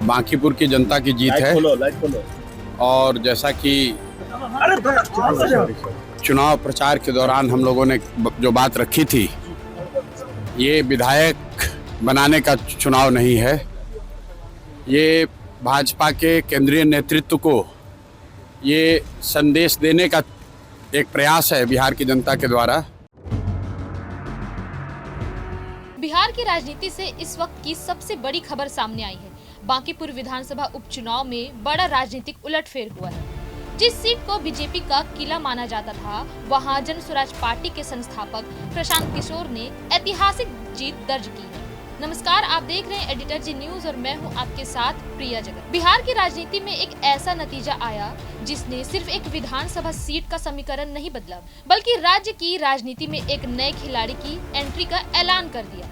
बांकीपुर की जनता की जीत है। और जैसा कि चुनाव प्रचार के दौरान हम लोगों ने जो बात रखी थी, ये विधायक बनाने का चुनाव नहीं है, ये भाजपा के केंद्रीय नेतृत्व को ये संदेश देने का एक प्रयास है बिहार की जनता के द्वारा। बिहार की राजनीति से इस वक्त की सबसे बड़ी खबर सामने आई है। बांकीपुर विधानसभा उपचुनाव में बड़ा राजनीतिक उलटफेर हुआ है। जिस सीट को बीजेपी का किला माना जाता था, वहां जन स्वराज पार्टी के संस्थापक प्रशांत किशोर ने ऐतिहासिक जीत दर्ज की है। नमस्कार, आप देख रहे हैं एडिटर जी न्यूज और मैं हूं आपके साथ प्रिया जगत। बिहार की राजनीति में एक ऐसा नतीजा आया जिसने सिर्फ एक विधानसभा सीट का समीकरण नहीं बदला, बल्कि राज्य की राजनीति में एक नए खिलाड़ी की एंट्री का ऐलान कर दिया।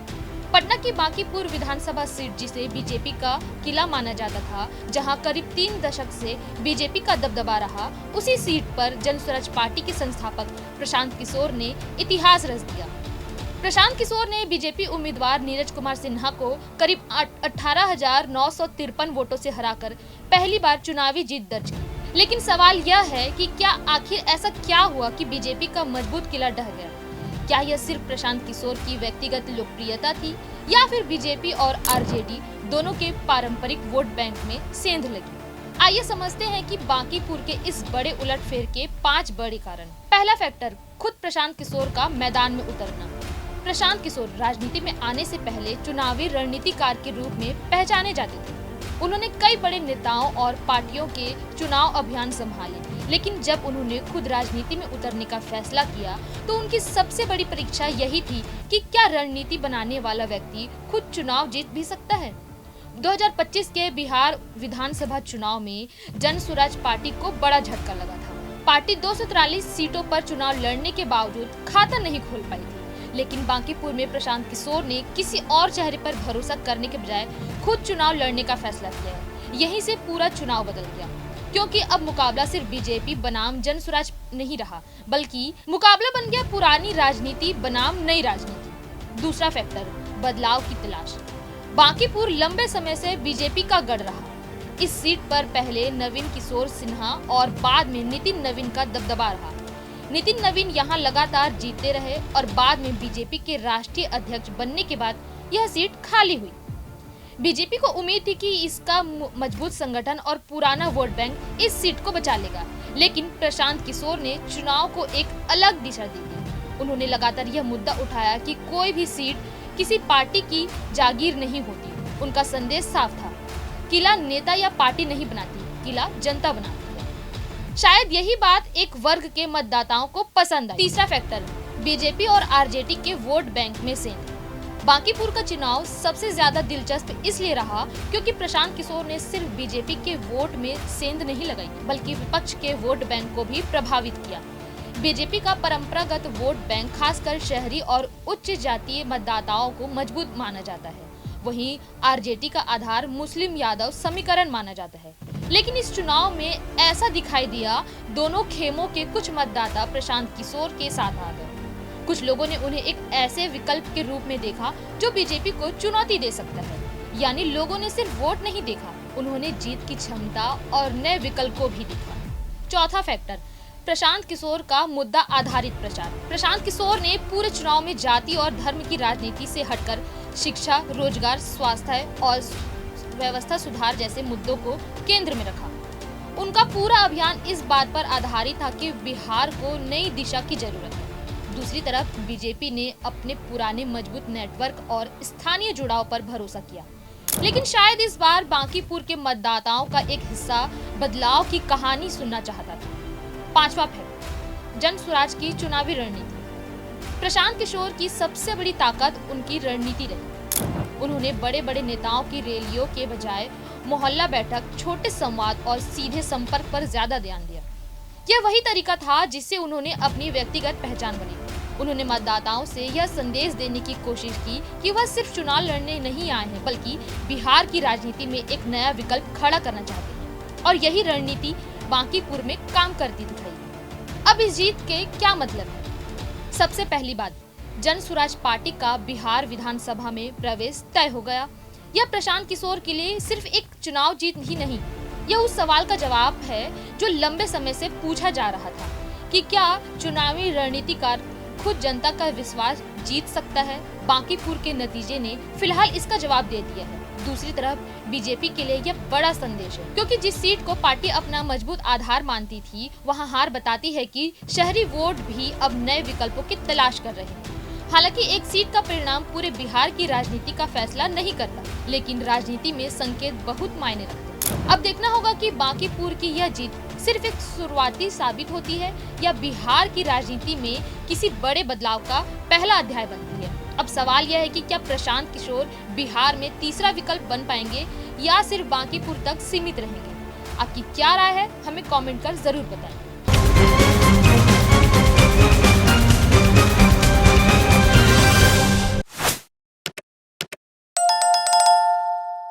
पटना की बांकीपुर विधानसभा सीट, जिसे बीजेपी का किला माना जाता था, जहां करीब 3 दशक से बीजेपी का दबदबा रहा, उसी सीट पर जन स्वराज पार्टी के संस्थापक प्रशांत किशोर ने इतिहास रच दिया। प्रशांत किशोर ने बीजेपी उम्मीदवार नीरज कुमार सिन्हा को करीब 18,953 वोटों से हराकर पहली बार चुनावी जीत दर्ज की। लेकिन सवाल यह है कि क्या आखिर ऐसा क्या हुआ कि बीजेपी का मजबूत किला ढह गया? क्या यह सिर्फ प्रशांत किशोर की व्यक्तिगत लोकप्रियता थी, या फिर बीजेपी और आरजेडी दोनों के पारंपरिक वोट बैंक में सेंध लगी? आइए समझते हैं कि बांकीपुर के इस बड़े उलटफेर के 5 बड़े कारण। पहला फैक्टर, खुद प्रशांत किशोर का मैदान में उतरना। प्रशांत किशोर राजनीति में आने से पहले चुनावी रणनीतिकार के रूप में पहचाने जाते थे। उन्होंने कई बड़े नेताओं और पार्टियों के चुनाव अभियान संभाले, लेकिन जब उन्होंने खुद राजनीति में उतरने का फैसला किया तो उनकी सबसे बड़ी परीक्षा यही थी कि क्या रणनीति बनाने वाला व्यक्ति खुद चुनाव जीत भी सकता है। 2025 के बिहार विधानसभा चुनाव में जन स्वराज पार्टी को बड़ा झटका लगा था। पार्टी 243 सीटों पर चुनाव लड़ने के बावजूद खाता नहीं खोल पाई थी, लेकिन बांकीपुर में प्रशांत किशोर ने किसी और चेहरे पर भरोसा करने के बजाय खुद चुनाव लड़ने का फैसला किया है। यहीं से पूरा चुनाव बदल गया, क्योंकि अब मुकाबला सिर्फ बीजेपी बनाम जन स्वराज नहीं रहा, बल्कि मुकाबला बन गया पुरानी राजनीति बनाम नई राजनीति। दूसरा फैक्टर, बदलाव की तलाश। बांकीपुर लंबे समय से बीजेपी का गढ़ रहा। इस सीट पर पहले नवीन किशोर सिन्हा और बाद में नितिन नवीन का दबदबा रहा। नितिन नवीन यहाँ लगातार जीतते रहे और बाद में बीजेपी के राष्ट्रीय अध्यक्ष बनने के बाद यह सीट खाली हुई। बीजेपी को उम्मीद थी कि इसका मजबूत संगठन और पुराना वोट बैंक इस सीट को बचा लेगा, लेकिन प्रशांत किशोर ने चुनाव को एक अलग दिशा दी थी। उन्होंने लगातार यह मुद्दा उठाया कि कोई भी सीट किसी पार्टी की जागीर नहीं होती। उनका संदेश साफ था, किला नेता या पार्टी नहीं बनाती, किला जनता बनाती है। शायद यही बात एक वर्ग के मतदाताओं को पसंद आई। तीसरा फैक्टर, बीजेपी और आरजेडी के वोट बैंक में सेंध। बांकीपुर का चुनाव सबसे ज्यादा दिलचस्प इसलिए रहा क्योंकि प्रशांत किशोर ने सिर्फ बीजेपी के वोट में सेंध नहीं लगाई, बल्कि विपक्ष के वोट बैंक को भी प्रभावित किया। बीजेपी का परंपरागत वोट बैंक खासकर शहरी और उच्च जातीय मतदाताओं को मजबूत माना जाता है। वहीं आरजेडी का आधार मुस्लिम यादव समीकरण माना जाता है। लेकिन इस चुनाव में ऐसा दिखाई दिया, दोनों खेमों के कुछ मतदाता प्रशांत किशोर के साथ आ गए। कुछ लोगों ने उन्हें एक ऐसे विकल्प के रूप में देखा जो बीजेपी को चुनौती दे सकता है। यानी लोगों ने सिर्फ वोट नहीं देखा, उन्होंने जीत की क्षमता और नए विकल्प को भी देखा। चौथा फैक्टर, प्रशांत किशोर का मुद्दा आधारित प्रचार। प्रशांत किशोर ने पूरे चुनाव में जाति और धर्म की राजनीति से हटकर शिक्षा, रोजगार, स्वास्थ्य और व्यवस्था सुधार जैसे मुद्दों को केंद्र में रखा। उनका पूरा अभियान इस बात पर आधारित था कि बिहार को नई दिशा की जरूरत है। दूसरी तरफ बीजेपी ने अपने पुराने मजबूत नेटवर्क और स्थानीय जुड़ाव पर भरोसा किया, लेकिन शायद इस बार बांकीपुर के मतदाताओं का एक हिस्सा बदलाव की कहानी सुनना चाहता था। पांचवा फैक्टर, जन स्वराज की चुनावी रणनीति। प्रशांत किशोर की सबसे बड़ी ताकत उनकी रणनीति रही। उन्होंने बड़े बड़े नेताओं की रैलियों के बजाय मोहल्ला बैठक, छोटे संवाद और सीधे संपर्क पर ज्यादा ध्यान दिया। यह वही तरीका था जिससे उन्होंने अपनी व्यक्तिगत पहचान बनी। उन्होंने मतदाताओं से यह संदेश देने की कोशिश की कि वह सिर्फ चुनाव लड़ने नहीं आए हैं, बल्कि बिहार की राजनीति में एक नया विकल्प खड़ा करना चाहते हैं। और यही रणनीति बांकीपुर में काम करती दिखाई। अब इस जीत के क्या मतलब है? सबसे पहली बात, जन स्वराज पार्टी का बिहार विधानसभा में प्रवेश तय हो गया। यह प्रशांत किशोर के लिए सिर्फ एक चुनाव जीत ही नहीं, यह उस सवाल का जवाब है जो लंबे समय से पूछा जा रहा था कि क्या चुनावी रणनीतिकार खुद जनता का विश्वास जीत सकता है। बांकीपुर के नतीजे ने फिलहाल इसका जवाब दे दिया है। दूसरी तरफ बीजेपी के लिए यह बड़ा संदेश है, क्योंकि जिस सीट को पार्टी अपना मजबूत आधार मानती थी, वहां हार बताती है कि शहरी वोट भी अब नए विकल्पों की तलाश कर रहे हैं। हालांकि एक सीट का परिणाम पूरे बिहार की राजनीति का फैसला नहीं करता, लेकिन राजनीति में संकेत बहुत मायने रखते हैं। अब देखना होगा कि बांकीपुर की यह जीत सिर्फ एक शुरुआती साबित होती है या बिहार की राजनीति में किसी बड़े बदलाव का पहला अध्याय बनती है। अब सवाल यह है कि क्या प्रशांत किशोर बिहार में तीसरा विकल्प बन पाएंगे या सिर्फ बांकीपुर तक सीमित रहेंगे। आपकी क्या राय है, हमें कमेंट कर जरूर बताएं।